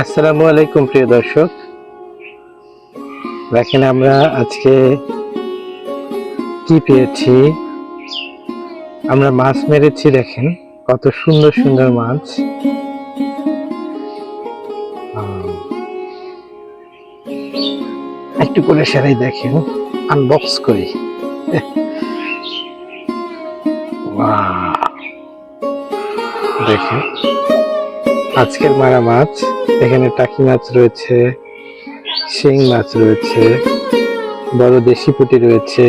আসসালামু আলাইকুম প্রিয় দর্শক, দেখেন আমরা আজকে কি পেয়েছি। আমরা মাছ মেরেছি, দেখেন কত সুন্দর সুন্দর মাছ। একটু করে সেরাই দেখেন, আনবক্স করি। দেখেন আজকের মারা মাছ, এখানে টাকি মাছ রয়েছে, শিং মাছ রয়েছে, বড় দেশি পুঁটি রয়েছে।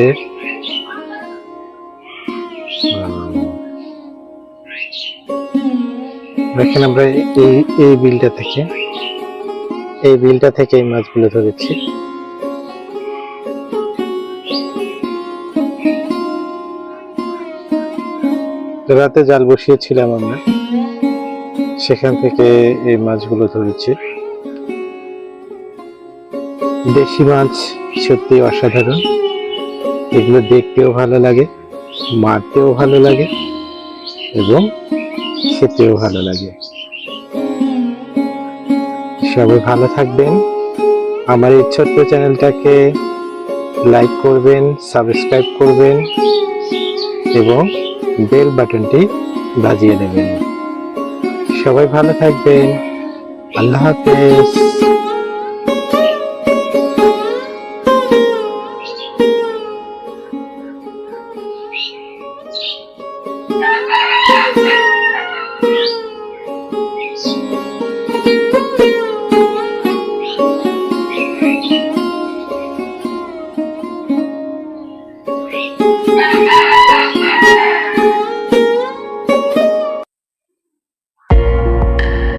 দেখেন আমরা এই বিলটা থেকে এই মাছগুলো ধরেছি। রাতে জাল বসিয়েছিলাম আমরা, সেখান থেকে এই মাছগুলো ধরেছি। দেশি মাছ সত্যি অসাধারণ, এগুলো দেখতেও ভালো লাগে, মারতেও ভালো লাগে এবং খেতেও ভালো লাগে। সবাই ভালো থাকবেন, আমার এই ছোট্ট চ্যানেলটাকে লাইক করবেন, সাবস্ক্রাইব করবেন এবং বেল বাটনটি বাজিয়ে দেবেন। সবাই ভালো থাকবেন, আল্লাহ হাফেজ।